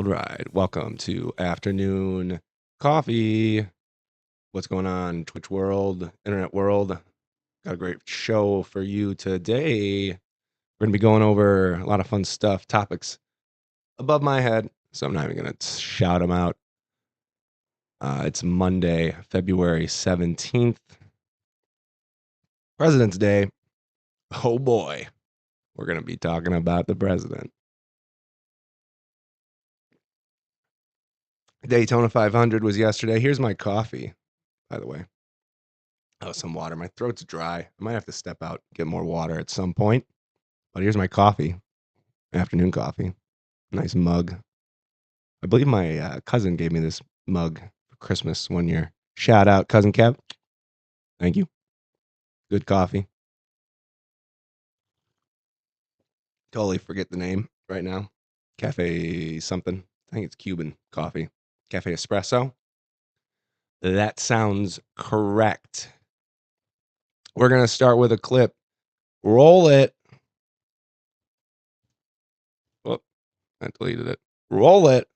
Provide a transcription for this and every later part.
right. Welcome to Afternoon Coffee. What's going on, Twitch world, internet world? Got a great show for you today. We're going to be going over a lot of fun stuff, topics above my head, so I'm not even going to shout them out. It's Monday, February 17th, President's Day. Oh boy, we're going to be talking about the president. Daytona 500 was yesterday. Here's my coffee, by the way. Oh, some water. My throat's dry. I might have to step out, get more water at some point. But here's my coffee, afternoon coffee. Nice mug. I believe my cousin gave me this mug for Christmas one year. Shout out, Cousin Kev. Thank you. Good coffee. Totally forget the name right now. Cafe something. I think it's Cuban coffee. Cafe Espresso. That sounds correct. We're going to start with a clip. Roll it. Whoop, I deleted it. Roll it.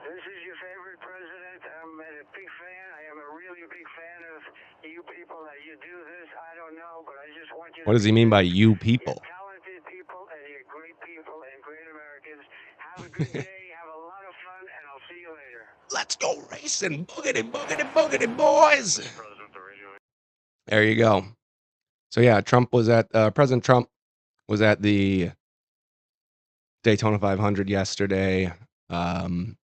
This is your favorite president. I'm a big fan. I am a really big fan of you people that you do this. I don't know, but I just want you to. What does he mean by you people? You're talented people and you're great people and great Americans. Have a good day. Have a lot of fun, and I'll see you later. Let's go racing. Boogity, boogity, boogity, boys. There you go. So yeah, President Trump was at the Daytona 500 yesterday. Can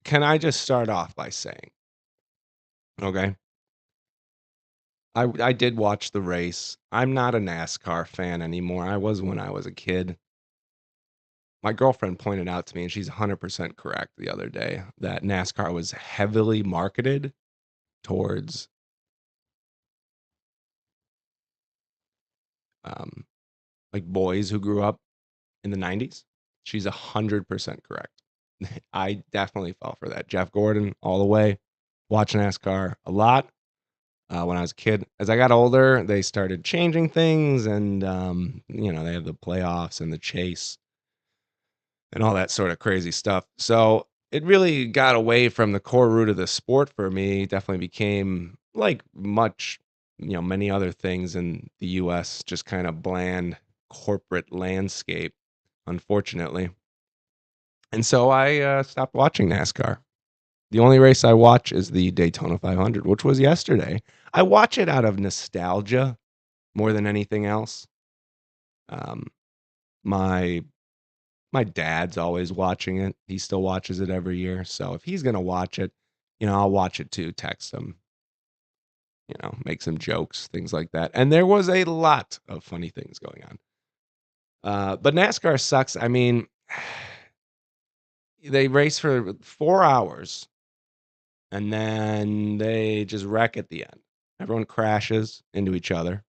I just start off by saying, okay, I did watch the race. I'm not a NASCAR fan anymore. I was when I was a kid. My girlfriend pointed out to me, and she's 100% correct the other day, that NASCAR was heavily marketed towards like boys who grew up in the 90s. She's 100% correct. I definitely fell for that. Jeff Gordon all the way. Watch NASCAR a lot when I was a kid. As I got older, they started changing things, and they have the playoffs and the chase and all that sort of crazy stuff. So it really got away from the core root of the sport for me. Definitely became like many other things in the U.S., just kind of bland corporate landscape, unfortunately. And so I stopped watching NASCAR. The only race I watch is the Daytona 500, which was yesterday. I watch it out of nostalgia more than anything else. My dad's always watching it. He still watches it every year. So if he's gonna watch it, I'll watch it too. Text him, make some jokes, things like that. And there was a lot of funny things going on. But NASCAR sucks. I mean, they race for 4 hours and then they just wreck at the end. Everyone crashes into each other.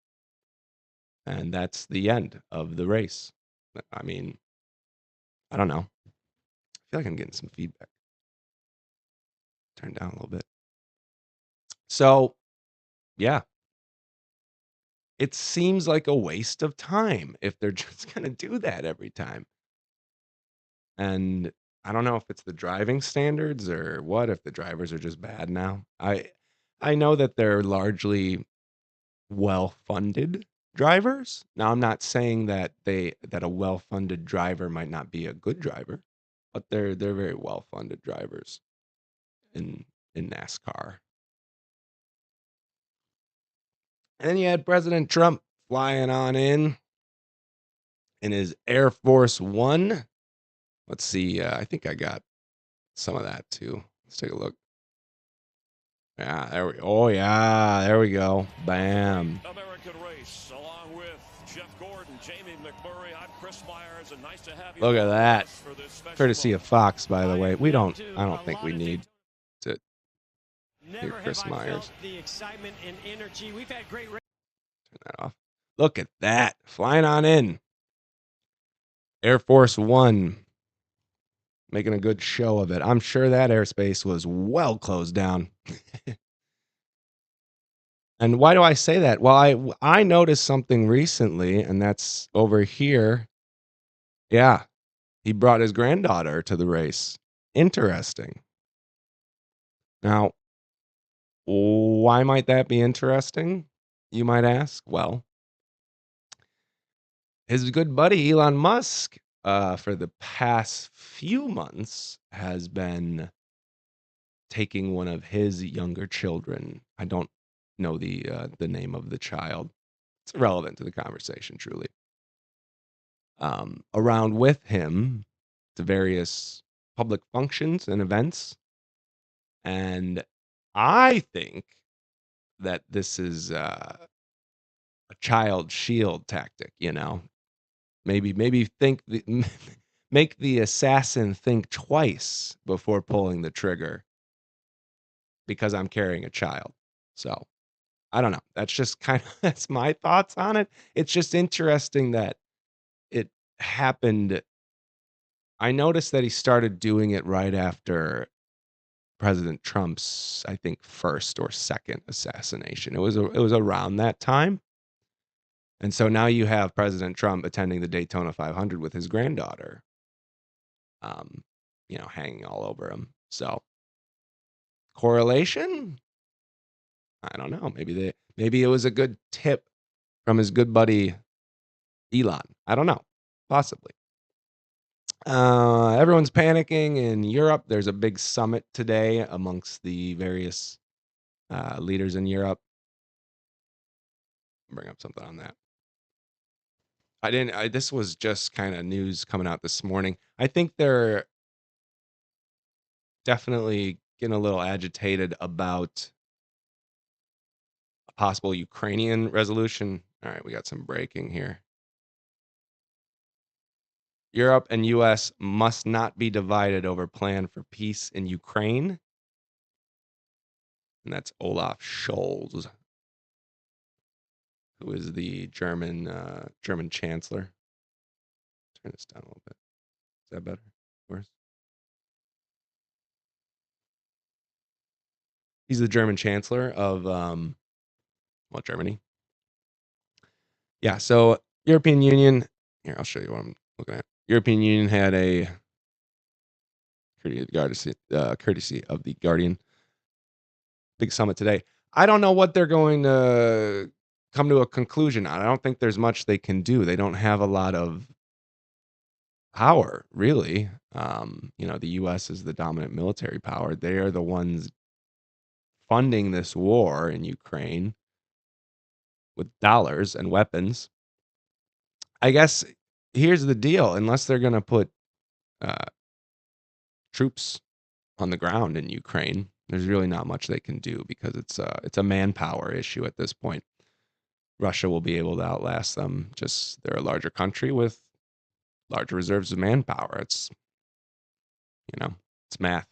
And that's the end of the race. I mean, I don't know. I feel like I'm getting some feedback. Turn down a little bit. So, yeah. It seems like a waste of time if they're just going to do that every time. And I don't know if it's the driving standards or what, if the drivers are just bad now. I know that they're largely well-funded drivers. Now, I'm not saying that a well-funded driver might not be a good driver, but they're very well-funded drivers in NASCAR. And then you had President Trump flying on in his Air Force One. Let's see. I think I got some of that too. Let's take a look. Yeah, there we go. Oh, yeah, there we go. Bam. American race, along with Jeff Gordon, Jamie McMurray. I'm Chris Myers, and nice to have you. Look at that. Courtesy of Fox, by the way. I don't think we need to hear Chris Myers. The excitement and energy. We've had great Turn that off. Look at that. Flying on in. Air Force One. Making a good show of it. I'm sure that airspace was well closed down. And why do I say that? Well, I noticed something recently, and that's over here. Yeah, he brought his granddaughter to the race. Interesting. Now, why might that be interesting? You might ask. Well, his good buddy Elon Musk, for the past few months, has been taking one of his younger children. I don't know the name of the child. It's irrelevant to the conversation, truly. Around with him to various public functions and events, and I think that this is a child shield tactic. Maybe think make the assassin think twice before pulling the trigger because I'm carrying a child. So I don't know. That's just kind of that's my thoughts on it. It's just interesting that it happened. I noticed that he started doing it right after President Trump's, I think, first or second assassination. It was around that time. And so now you have President Trump attending the Daytona 500 with his granddaughter, um, hanging all over him. So correlation? I don't know. Maybe it was a good tip from his good buddy Elon. I don't know. Possibly. Everyone's panicking in Europe. There's a big summit today amongst the various leaders in Europe. Bring up something on that. I didn't. This was just kind of news coming out this morning. I think they're definitely getting a little agitated about a possible Ukrainian resolution. All right, we got some breaking here. Europe and U.S. must not be divided over plan for peace in Ukraine. And that's Olaf Scholz, who is the German chancellor. Turn this down a little bit. Is that better? Worse? He's the German chancellor of Germany. Yeah, so European Union. Here, I'll show you what I'm looking at. European Union had a courtesy of the Guardian big summit today. I don't know what they're going to come to a conclusion on. I don't think there's much they can do. They don't have a lot of power, really. The U.S. is the dominant military power. They are the ones funding this war in Ukraine with dollars and weapons. I guess here's the deal: unless they're going to put uh, troops on the ground in Ukraine, there's really not much they can do because it's a manpower issue at this point. Russia will be able to outlast them. Just they're a larger country with larger reserves of manpower. It's math.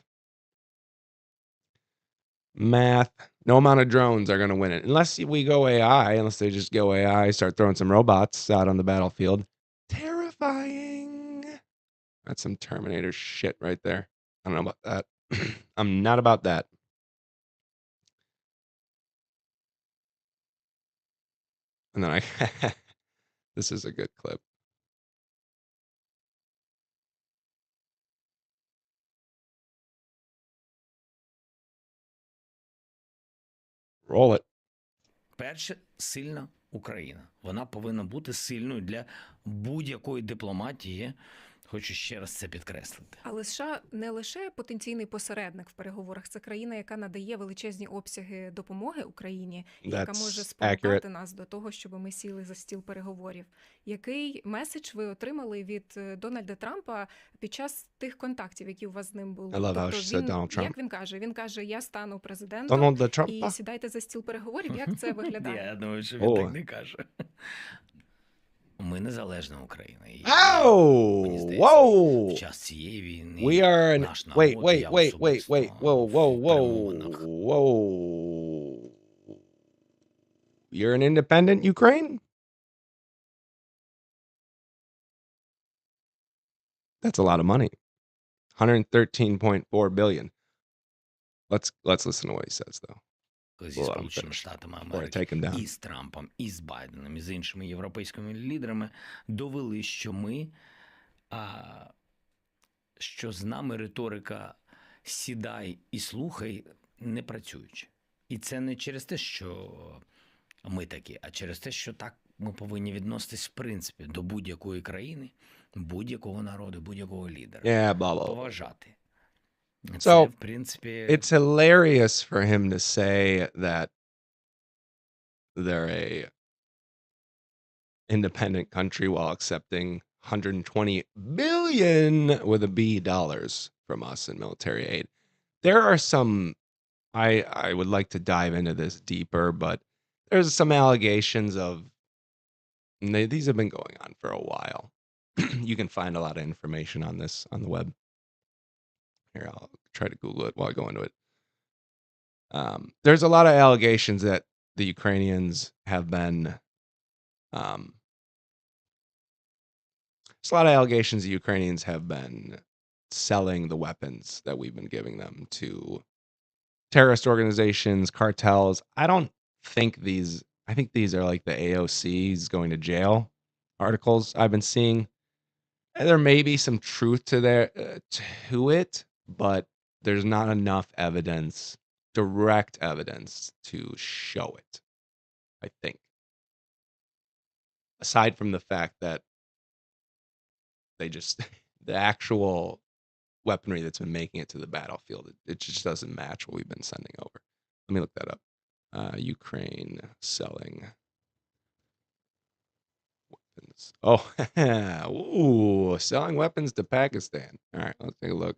Math. No amount of drones are going to win it unless we go AI. Unless they just go AI, start throwing some robots out on the battlefield. Terrifying. That's some Terminator shit right there. I don't know about that. I'm not about that. And then this is a good clip. Roll it. Перше, сильна Україна. Вона повинна бути сильною для будь-якої дипломатії. Хочу ще раз це підкреслити. Але США не лише потенційний посередник в переговорах, це країна, яка надає величезні обсяги допомоги Україні, і яка може спонукати нас до того, щоб ми сіли за стіл переговорів. Який меседж ви отримали від Дональда Трампа під час тих контактів, які у вас з ним були? Тобто як він каже? Він каже, я стану президентом і сідайте за стіл переговорів. Як це виглядає? Я думаю, що він так не каже. Ми незалежна Україна. Мені здається, в час цієї війни наш народ, я особисто You're an independent Ukraine? That's a lot of money. 113.4 billion. Let's listen to what he says though. зі We'll let him Сполученими finish Штатами before I Америки, take him down. і з Трампом, і з Байденом, і з іншими європейськими лідерами довели, що з нами риторика «сідай і слухай» не працюючи. І це не через те, що ми такі, а через те, що так ми повинні відноситись в принципі до будь-якої країни, будь-якого народу, будь-якого лідера. Yeah, blah, blah, blah. Поважати. Це, So в принципі, it's hilarious for him to say that they're a independent country while accepting 120 billion with a B dollars from us in military aid. There are some I would like to dive into this deeper, but there's some allegations of these have been going on for a while. You can find a lot of information on this on the web. Here, I'll try to Google it while I go into it. There's a lot of allegations that the Ukrainians have been there's a lot of allegations the Ukrainians have been selling the weapons that we've been giving them to terrorist organizations, cartels. I think these are like the AOC's going to jail articles I've been seeing. And there may be some truth to it, but there's not enough evidence, direct evidence to show it, I think. Aside from the fact that they just the actual weaponry that's been making it to the battlefield, it just doesn't match what we've been sending over. Let me look that up. Ukraine selling weapons. Oh, ooh, selling weapons to Pakistan. All right, let's take a look.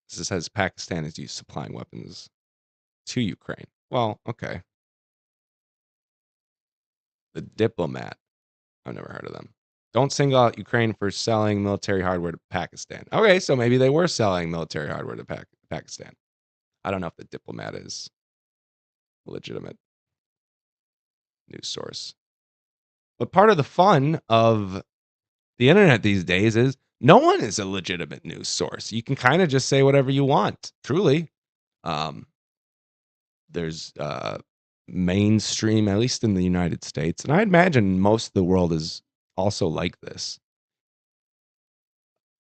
This says Pakistan is used supplying weapons to Ukraine. Well, okay. The Diplomat. I've never heard of them. Don't single out Ukraine for selling military hardware to Pakistan. Okay, so maybe they were selling military hardware to Pakistan. I don't know if the Diplomat is a legitimate news source. But part of the fun of the internet these days is no one is a legitimate news source. You can kind of just say whatever you want, truly. There's mainstream, at least in the United States, and I imagine most of the world is also like this.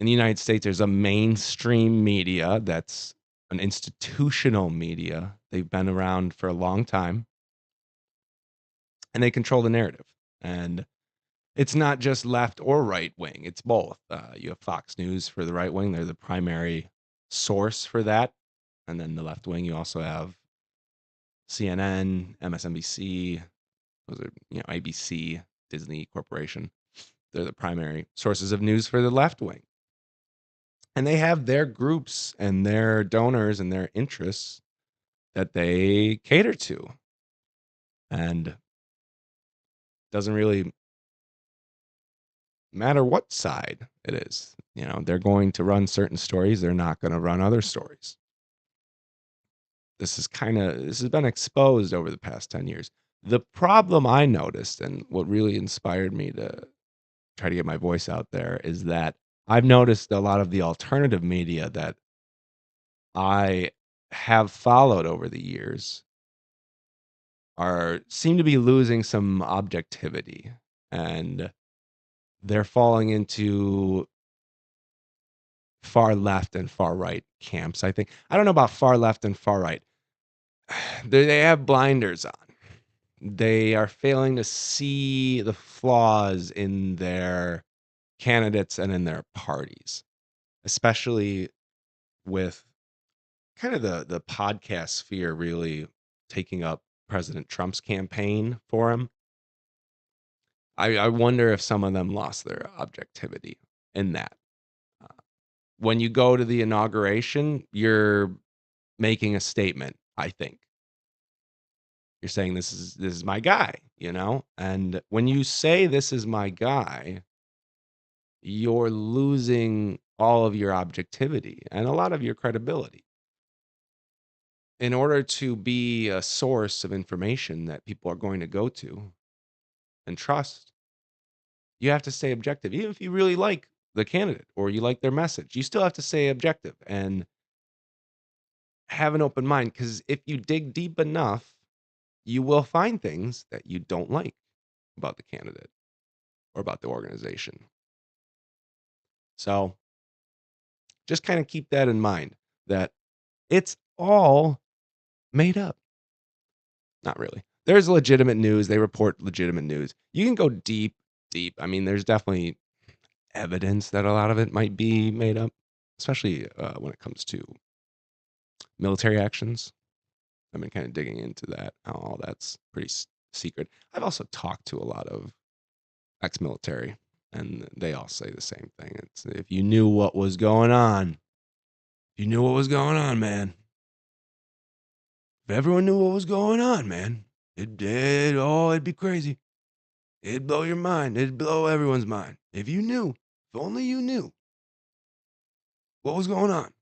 In the United States, there's a mainstream media that's an institutional media. They've been around for a long time, and they control the narrative. And it's not just left or right wing, it's both. You have Fox News for the right wing, they're the primary source for that. And then the left wing, you also have CNN, MSNBC, those are, ABC, Disney Corporation. They're the primary sources of news for the left wing. And they have their groups and their donors and their interests that they cater to. And doesn't really matter what side it is. They're going to run certain stories. They're not going to run other stories. This has been exposed over the past 10 years. The problem I noticed, and what really inspired me to try to get my voice out there, is that I've noticed a lot of the alternative media that I have followed over the years seem to be losing some objectivity, and they're falling into far left and far right camps, I think. I don't know about far left and far right. They have blinders on. They are failing to see the flaws in their candidates and in their parties, especially with kind of the podcast sphere really taking up President Trump's campaign for him. I wonder if some of them lost their objectivity in that. When you go to the inauguration, you're making a statement, I think. You're saying this is my guy, And when you say this is my guy, you're losing all of your objectivity and a lot of your credibility. In order to be a source of information that people are going to go to and trust, you have to stay objective. Even if you really like the candidate or you like their message. You still have to stay objective and have an open mind, because if you dig deep enough, you will find things that you don't like about the candidate or about the organization. So just kind of keep that in mind, that it's all made up. Not really. There's legitimate news. They report legitimate news. You can go deep, deep. I mean, there's definitely evidence that a lot of it might be made up, especially when it comes to military actions. I've been kind of digging into that, how all that's pretty secret. I've also talked to a lot of ex-military, and they all say the same thing. It's, if you knew what was going on, man. If everyone knew what was going on, man, it'd be crazy. It'd blow your mind. It'd blow everyone's mind. If you knew, if only you knew what was going on.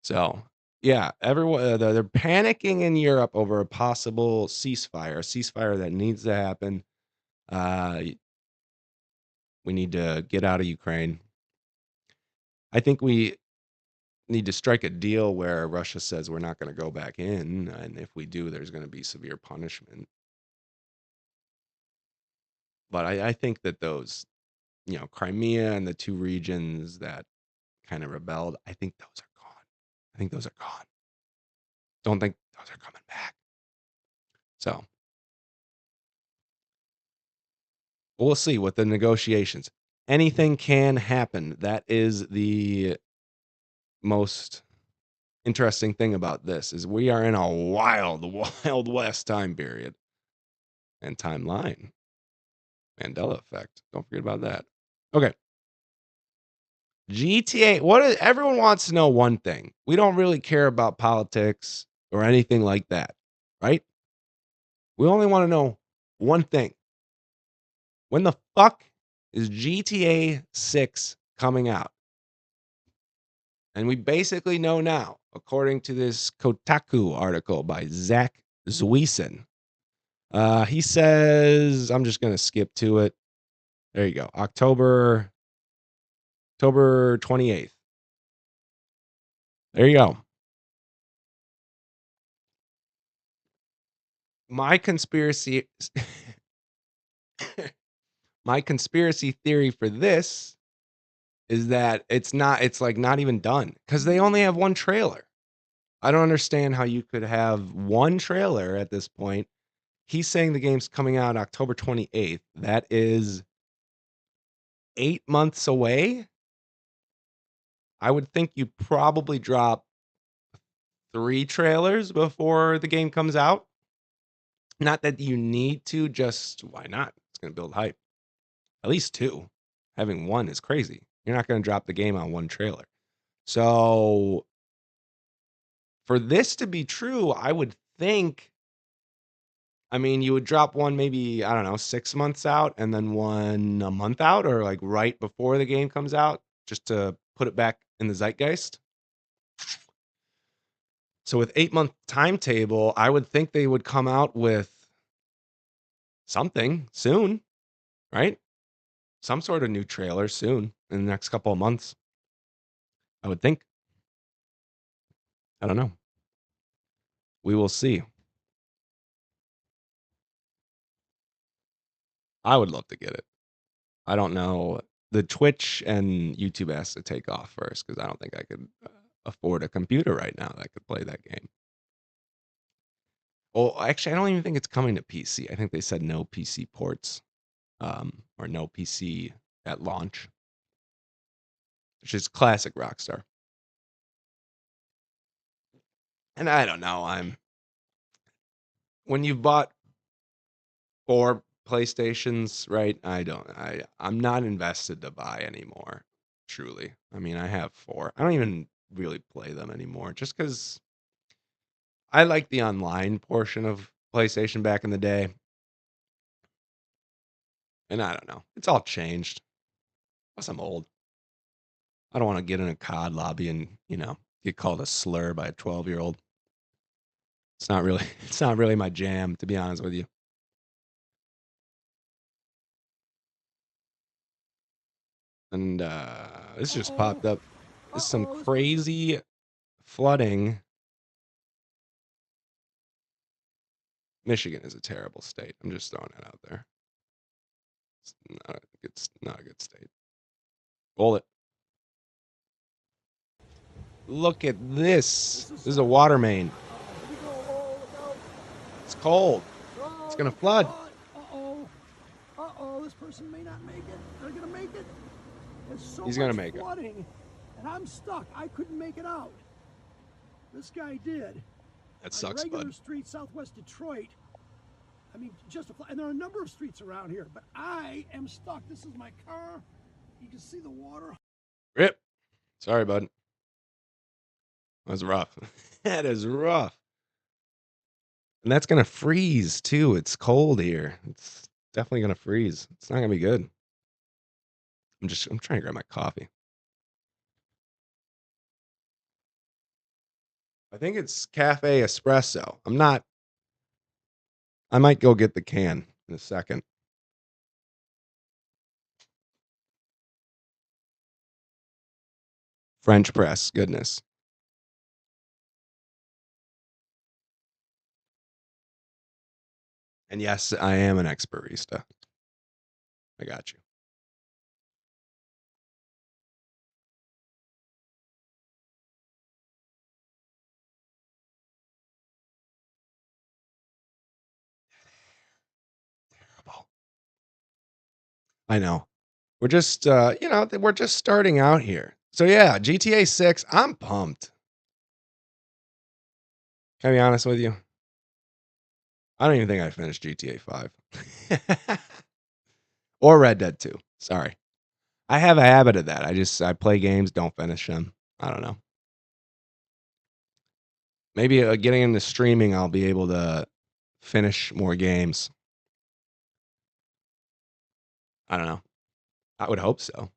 So, yeah, everyone they're panicking in Europe over a possible ceasefire that needs to happen. We need to get out of Ukraine. I think we need to strike a deal where Russia says we're not going to go back in, and if we do, there's going to be severe punishment. But I think that those, Crimea and the two regions that kind of rebelled, I think those are gone. I think those are gone. Don't think those are coming back. So we'll see with the negotiations. Anything can happen. That is the most interesting thing about this, is we are in a wild, wild west time period and timeline. Mandela effect. Don't forget about that. Okay. GTA. Everyone wants to know one thing. We don't really care about politics or anything like that, right? We only want to know one thing. When the fuck is GTA 6 coming out? And we basically know now, according to this Kotaku article by Zach Zwiesen. He says, I'm just going to skip to it. There you go. October 28th. There you go. My conspiracy theory for this is that it's like not even done, because they only have one trailer. I don't understand how you could have one trailer at this point. He's saying the game's coming out October 28th. That is 8 months away. I would think you'd probably drop 3 trailers before the game comes out. Not that you need to, just why not? It's going to build hype. At least 2. Having 1 is crazy. You're not going to drop the game on 1 trailer. So for this to be true, I would think, you would drop 1 maybe, I don't know, 6 months out, and then 1 a month out, or like right before the game comes out, just to put it back in the zeitgeist. So with 8-month timetable, I would think they would come out with something soon, right? Some sort of new trailer soon in the next couple of months, I would think. I don't know. We will see. I would love to get it. I don't know. The Twitch and YouTube has to take off first, because I don't think I could afford a computer right now that could play that game. Well, actually, I don't even think it's coming to PC. I think they said no PC ports, or no PC at launch, which is classic Rockstar. And I don't know. When you've bought 4 PlayStations, right? I'm not invested to buy anymore. Truly. I have 4. I don't even really play them anymore, just because I like the online portion of PlayStation back in the day. And I don't know. It's all changed. Plus, I'm old. I don't want to get in a COD lobby and, get called a slur by a 12-year-old. It's not really my jam, to be honest with you. And this just popped up. This is some crazy flooding. Michigan is a terrible state. I'm just throwing it out there. It's not a good state. Hold it. Look at this. This is a water main. It's cold. It's gonna flood. Uh-oh, this person may not make it. They're gonna make it. There's so He's gonna much make it. flooding, and I'm stuck. I couldn't make it out. This guy did. That sucks, regular bud. street, southwest Detroit. I mean, and there are a number of streets around here, but I am stuck. This is my car. You can see the water. Rip. Sorry, bud. That was rough. That is rough. And that's gonna freeze too. It's cold here. It's definitely gonna freeze. It's not gonna be good. I'm trying to grab my coffee. I think it's cafe espresso. I might go get the can in a second. French press, goodness. And yes, I am an ex-barista. I got you. Terrible. I know. We're just, we're just starting out here. So yeah, GTA 6, I'm pumped. Can I be honest with you? I don't even think I finished GTA 5. Or Red Dead 2. Sorry. I have a habit of that. I play games, don't finish them. I don't know. Maybe getting into streaming, I'll be able to finish more games. I don't know. I would hope so.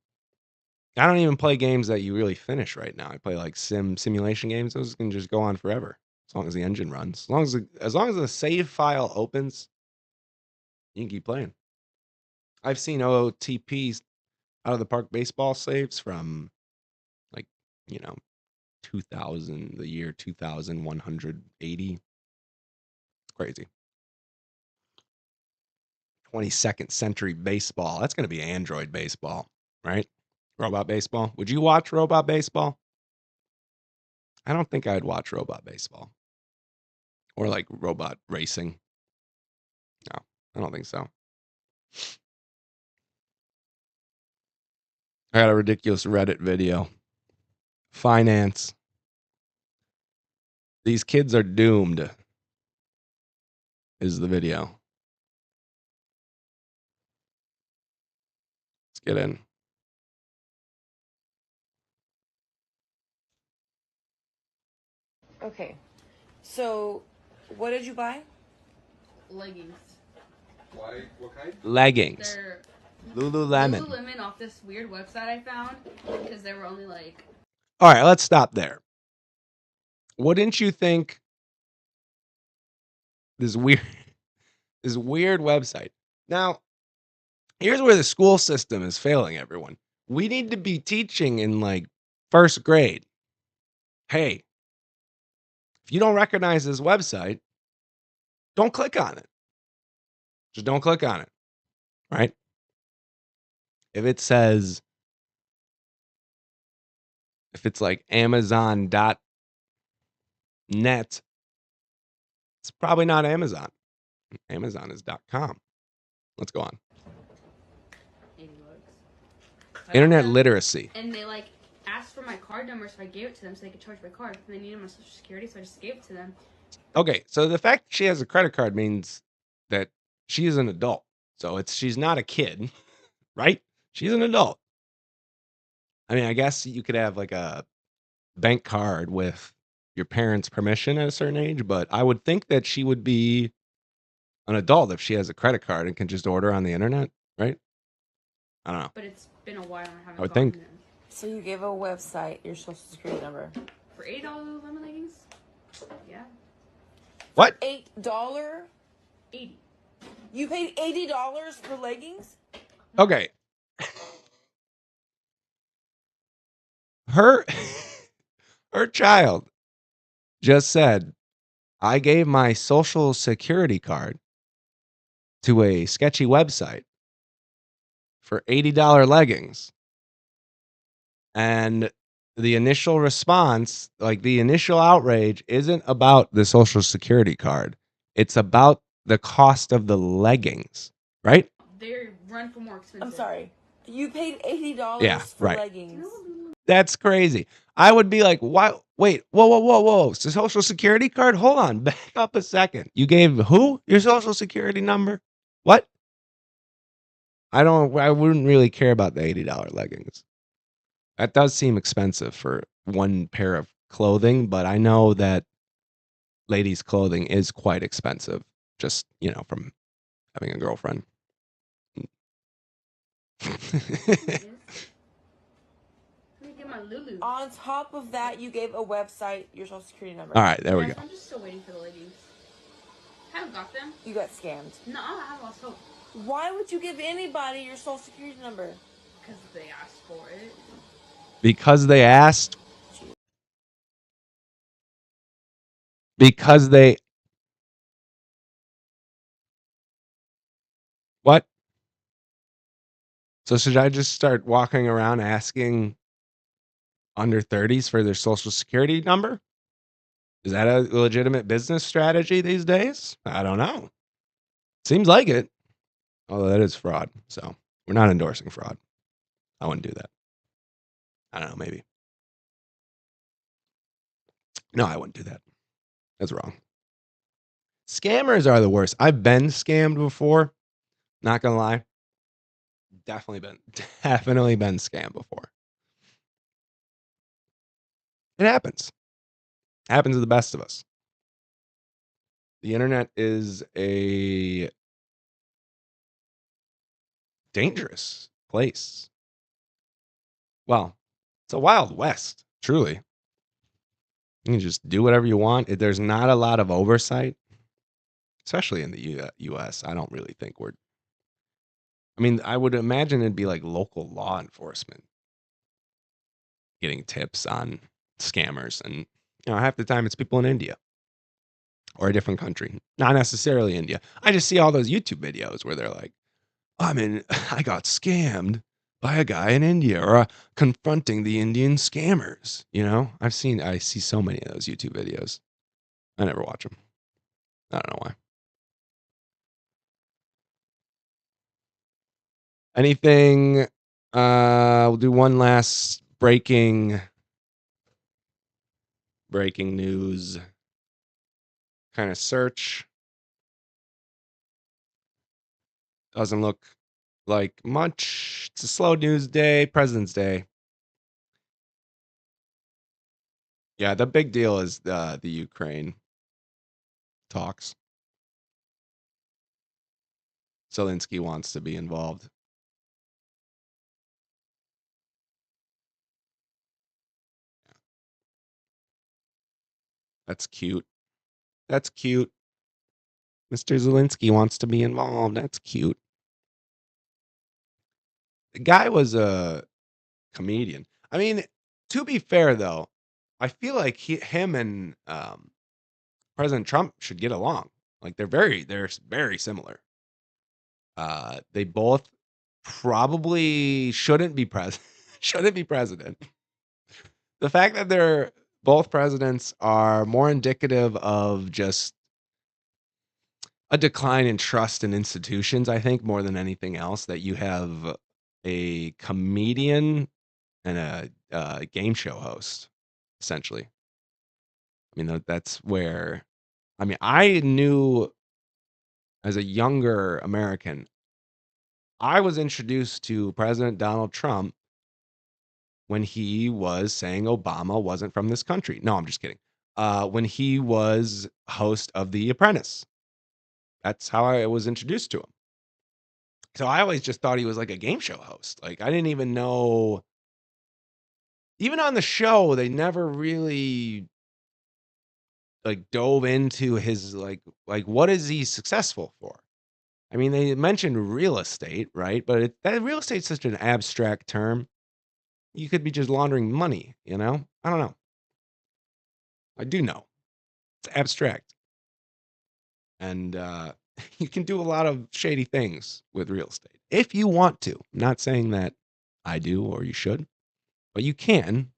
I don't even play games that you really finish right now. I play like simulation games. Those can just go on forever as long as the engine runs. As long as the save file opens, you can keep playing. I've seen OOTPs out of the park baseball saves from like, 2000, the year 2180. It's crazy. 22nd century baseball. That's going to be Android baseball, right? Robot baseball. Would you watch Robot baseball? I don't think I'd watch Robot baseball. Or like robot racing. No, I don't think so. I got a ridiculous Reddit video. Finance. These kids are doomed. Is the video. Let's get in. Okay, so what did you buy? Leggings. Why? What kind? Leggings. They're Lululemon. Lululemon off this weird website I found because they were only like. All right, let's stop there. Wouldn't you think this weird website? Now, here's where the school system is failing everyone. We need to be teaching in like first grade. Hey, if you don't recognize this website, don't click on it. Just don't click on it. Right? If it says, if it's like Amazon.net, it's probably not Amazon. Amazon is .com. Let's go on. 80 bucks. Internet literacy. And they like asked for my card number, so I gave it to them so they could charge my card. And they needed my social security, so I just gave it to them. Okay, so the fact she has a credit card means that she is an adult. So she's not a kid, right? She's an adult. I mean, I guess you could have like a bank card with your parents' permission at a certain age, but I would think that she would be an adult if she has a credit card and can just order on the internet, right? I don't know. But it's been a while and I haven't I would gotten think. them. So you gave a website your social security number. For $8 Lululemon leggings? Yeah. What? $8? 80. You paid $80 for leggings? Okay. her her child just said, I gave my social security card to a sketchy website for $80 leggings. And the initial response, like the initial outrage, isn't about the social security card. It's about the cost of the leggings, right? They run for more expensive. I'm sorry. You paid $80 Yeah, for right. leggings. That's crazy. I would be like, why? Wait, whoa. It's a social security card? Hold on, back up a second. You gave who your social security number? What? I wouldn't really care about the $80 leggings. That does seem expensive for one pair of clothing, but I know that ladies' clothing is quite expensive, just, from having a girlfriend. Let me get my Lulu. On top of that, you gave a website your social security number. All right, there we Yes, go. I'm just still waiting for the leggings. Haven't got them. You got scammed. No, I haven't lost hope. Why would you give anybody your social security number? Because they asked for it. Because they asked. Because they. What? So should I just start walking around asking under 30s for their social security number? Is that a legitimate business strategy these days? I don't know. Seems like it. Although that is fraud. So we're not endorsing fraud. I wouldn't do that. I don't know, maybe. No, I wouldn't do that. That's wrong. Scammers are the worst. I've been scammed before. Not gonna lie. Definitely been scammed before. It happens. Happens to the best of us. The internet is a dangerous place. Well, it's a wild west, truly. You can just do whatever you want. There's not a lot of oversight, especially in the US. I don't really think I would imagine it'd be like local law enforcement getting tips on scammers. And, half the time it's people in India or a different country, not necessarily India. I just see all those YouTube videos where they're like, I got scammed by a guy in India, or confronting the Indian scammers. I see so many of those YouTube videos. I never watch them. I don't know why. Anything? We'll do one last breaking news kind of search. Doesn't look like much. It's a slow news day, President's Day. Yeah, the big deal is the Ukraine talks. Zelensky wants to be involved. That's cute. That's cute. Mr. Zelensky wants to be involved. That's cute. The guy was a comedian. To be fair though, I feel like him and President Trump should get along. Like they're very similar. They both probably shouldn't be president. The fact that they're both presidents are more indicative of just a decline in trust in institutions, I think, more than anything else. That you have a comedian and a game show host, essentially. That's where, I knew as a younger American, I was introduced to President Donald Trump when he was saying Obama wasn't from this country. No, I'm just kidding. When he was host of The Apprentice. That's how I was introduced to him. So I always just thought he was like a game show host. Like I didn't even know. Even on the show, they never really like dove into his like what is he successful for? They mentioned real estate, right? But that real estate's such an abstract term. You could be just laundering money, you know? I don't know. I do know. It's abstract. And you can do a lot of shady things with real estate if you want to. I'm not saying that I do or you should, but you can.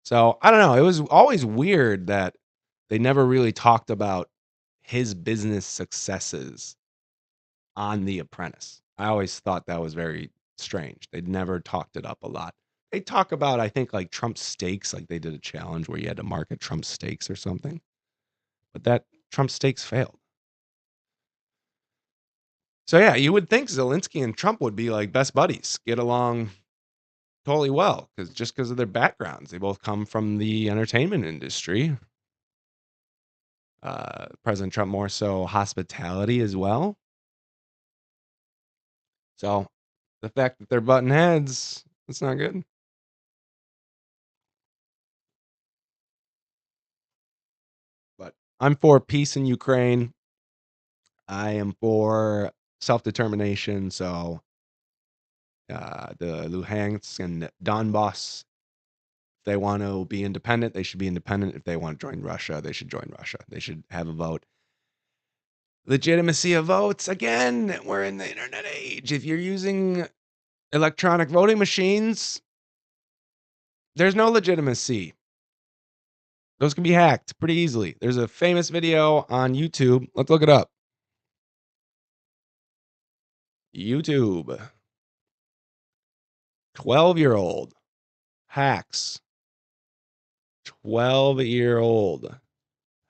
So I don't know. It was always weird that they never really talked about his business successes on The Apprentice. I always thought that was very strange. They'd never talked it up a lot. They talk about, I think, like Trump steaks, like they did a challenge where you had to market Trump steaks or something. But that Trump steaks failed. So yeah, you would think Zelensky and Trump would be like best buddies, get along totally well, because of their backgrounds. They both come from the entertainment industry. President Trump more so hospitality as well. So the fact that they're butting heads, that's not good. But I'm for peace in Ukraine. I am for self-determination. So the Luhansk and Donbass, if they want to be independent, they should be independent. If they want to join Russia, they should join Russia. They should have a vote. Legitimacy of votes. Again, we're in the internet age. If you're using electronic voting machines, there's no legitimacy. Those can be hacked pretty easily. There's a famous video on YouTube. Let's look it up. YouTube. 12-year-old hacks. 12-year-old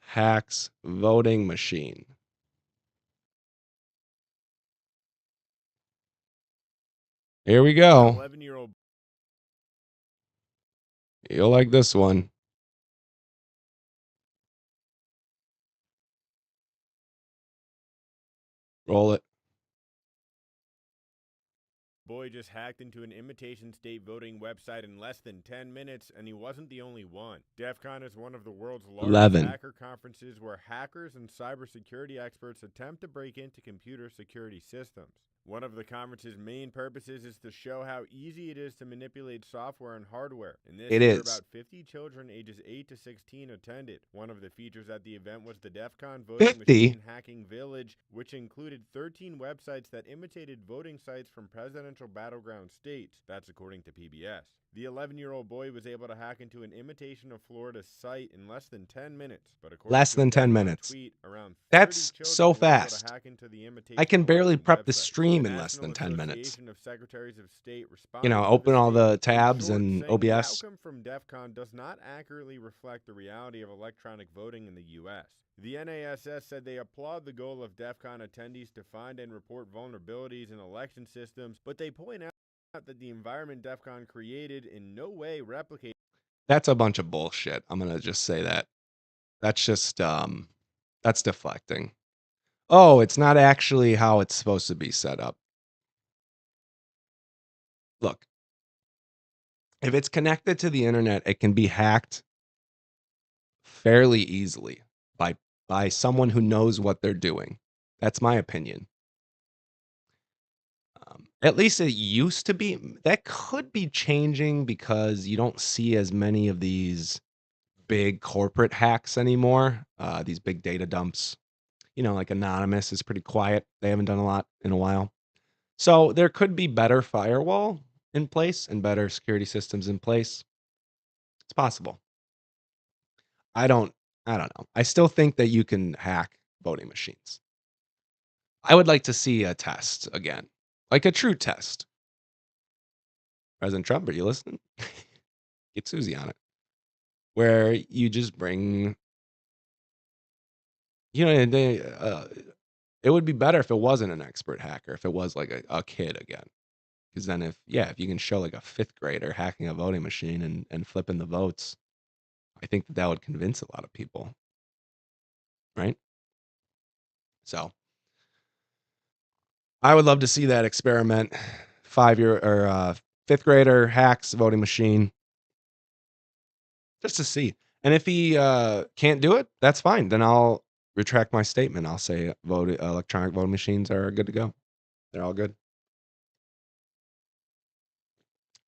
hacks voting machine. Here we go. 11-year-old. You'll like this one. Roll it. Boy just hacked into an imitation state voting website in less than 10 minutes, and he wasn't the only one. DEF CON is one of the world's largest 11. hacker conferences where hackers and cybersecurity experts attempt to break into computer security systems. One of the conference's main purposes is to show how easy it is to manipulate software and hardware. And this year, about 50 children ages 8 to 16 attended. One of the features at the event was the DEF CON Voting Machine Hacking Village, which included 13 websites that imitated voting sites from presidential battleground states. That's according to PBS. The 11-year-old boy was able to hack into an imitation of Florida's site in less than 10 minutes. But less than 10 minutes. That's so fast. I can barely prep the stream in less than 10 minutes. You know, open all the tabs in OBS. The outcome from DEF CON does not accurately reflect the reality of electronic voting in the U.S. The NASS said they applaud the goal of DEF CON attendees to find and report vulnerabilities in election systems, but they point out that the environment DEF CON created in no way replicates. That's a bunch of bullshit. I'm going to just say that. That's just, that's deflecting. Oh, it's not actually how it's supposed to be set up. Look, if it's connected to the internet, it can be hacked fairly easily by someone who knows what they're doing. That's my opinion. At least it used to be. That could be changing because you don't see as many of these big corporate hacks anymore. These big data dumps. You know, like Anonymous is pretty quiet. They haven't done a lot in a while. So there could be better firewall in place and better security systems in place. It's possible. I don't know. I still think that you can hack voting machines. I would like to see a test again. Like a true test. President Trump, are you listening? Get Susie on it. Where you just bring, you know, it would be better if it wasn't an expert hacker, if it was like a kid again. Because then if you can show like a 5th grader hacking a voting machine and flipping the votes, I think that would convince a lot of people. Right? So I would love to see that experiment. 5-year or 5th grader hacks voting machine. Just to see. And if he can't do it, that's fine. Then I'll retract my statement. I'll say electronic voting machines are good to go. They're all good.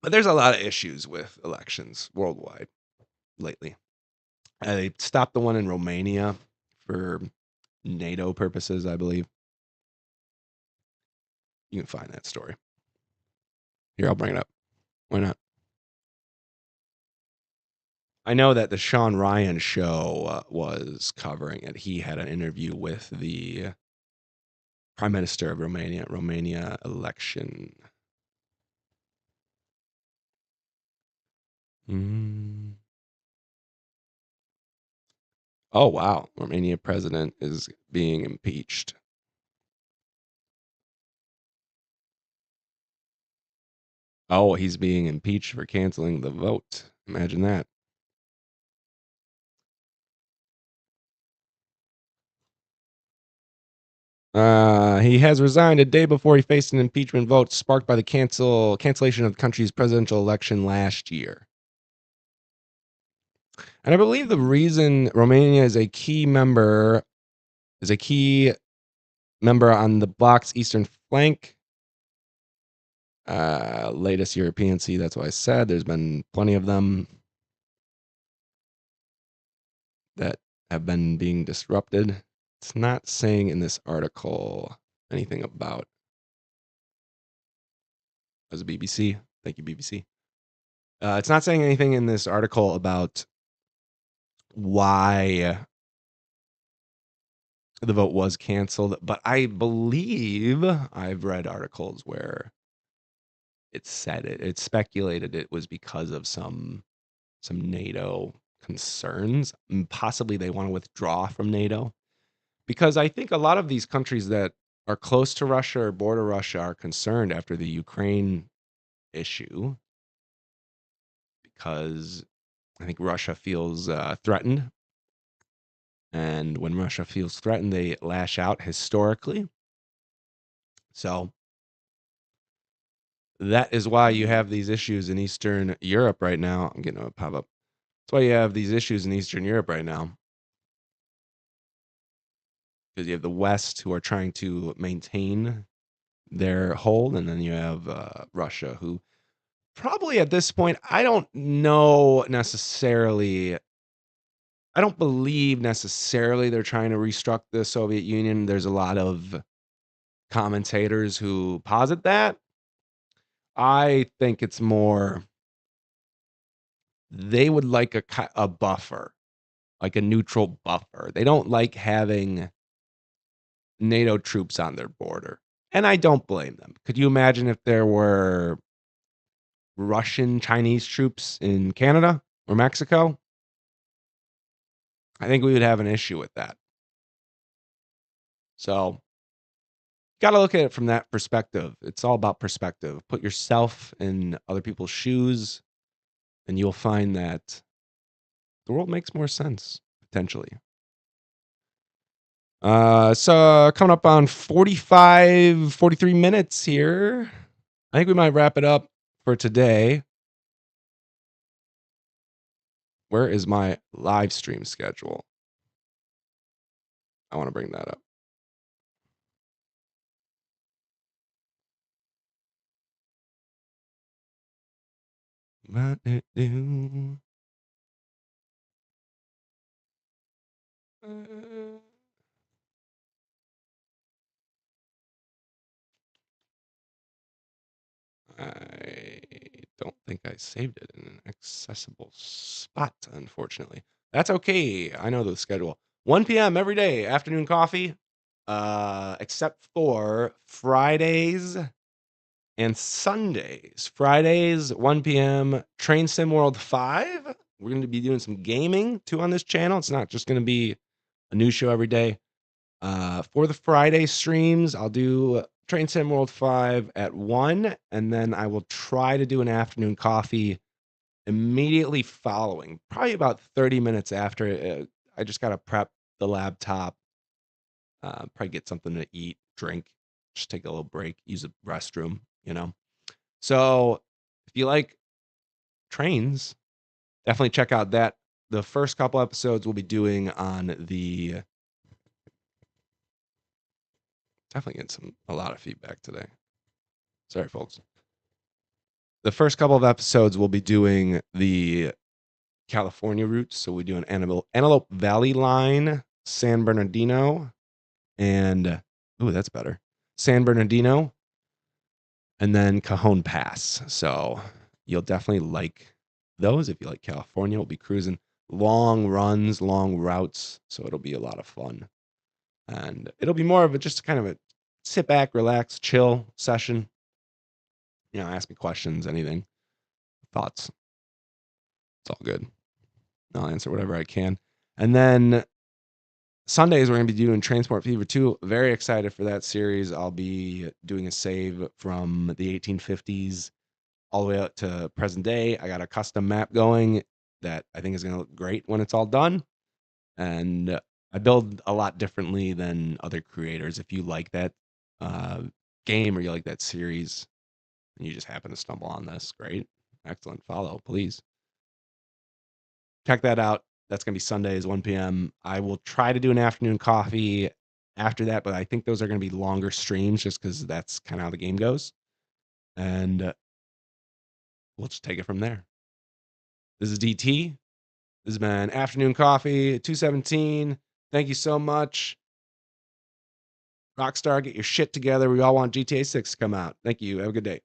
But there's a lot of issues with elections worldwide lately. They stopped the one in Romania for NATO purposes, I believe. You can find that story. Here, I'll bring it up. Why not? I know that the Sean Ryan show was covering it. He had an interview with the Prime Minister of Romania election. Oh, wow. Romania president is being impeached. Oh, he's being impeached for canceling the vote. Imagine that. He has resigned a day before he faced an impeachment vote sparked by the cancellation of the country's presidential election last year. And I believe the reason Romania is a key member on the bloc's eastern flank. Latest European Sea, that's what I said. There's been plenty of them that have been being disrupted. It's not saying in this article anything about. As a BBC. Thank you, BBC. It's not saying anything in this article about why the vote was canceled, but I believe I've read articles where it said it speculated it was because of some NATO concerns. Possibly they want to withdraw from NATO, because I think a lot of these countries that are close to Russia or border Russia are concerned after the Ukraine issue, because I think Russia feels threatened. And when Russia feels threatened, they lash out historically. So that is why you have these issues in Eastern Europe right now. I'm getting a pop up. That's why you have these issues in Eastern Europe right now. Because you have the West who are trying to maintain their hold, and then you have Russia who probably at this point, I don't believe necessarily they're trying to restructure the Soviet Union. There's a lot of commentators who posit that. I think it's more they would like a buffer, like a neutral buffer. They don't like having NATO troops on their border. And I don't blame them. Could you imagine if there were Russian, Chinese troops in Canada or Mexico? I think we would have an issue with that. So, got to look at it from that perspective. It's all about perspective. Put yourself in other people's shoes, and you'll find that the world makes more sense, potentially. So coming up on 43 minutes here. I think we might wrap it up for today. Where is my live stream schedule? I want to bring that up. What it do? I don't think I saved it in an accessible spot, unfortunately. That's okay. I know the schedule. 1 p.m. every day, afternoon coffee, except for Fridays and Sundays. Fridays, 1 p.m., Train Sim World 5. We're going to be doing some gaming, too, on this channel. It's not just going to be a new show every day. For the Friday streams, I'll do Train Sim World 5 at 1, and then I will try to do an afternoon coffee immediately following, probably about 30 minutes after. I just got to prep the laptop, probably get something to eat, drink, just take a little break, use a restroom, So if you like trains, definitely check out that. The first couple episodes we'll be doing on the... Definitely getting a lot of feedback today. Sorry, folks. the first couple of episodes, we'll be doing the California routes. So we do an Antelope Valley line, San Bernardino, and that's better. San Bernardino, and then Cajon Pass. So you'll definitely like those if you like California. We'll be cruising long runs, long routes, so it'll be a lot of fun. And it'll be more of just kind of a sit back, relax, chill session. Ask me questions, anything, thoughts. It's all good. I'll answer whatever I can. And then Sundays, we're going to be doing Transport Fever 2. Very excited for that series. I'll be doing a save from the 1850s all the way up to present day. I got a custom map going that I think is going to look great when it's all done. And I build a lot differently than other creators. If you like that game or you like that series and you just happen to stumble on this, great. Excellent. Follow, please. Check that out. That's going to be Sundays, 1 p.m. I will try to do an afternoon coffee after that, but I think those are going to be longer streams just because that's kind of how the game goes. And we'll just take it from there. This is DT. This has been Afternoon Coffee 217. Thank you so much. Rockstar, get your shit together. We all want GTA 6 to come out. Thank you. Have a good day.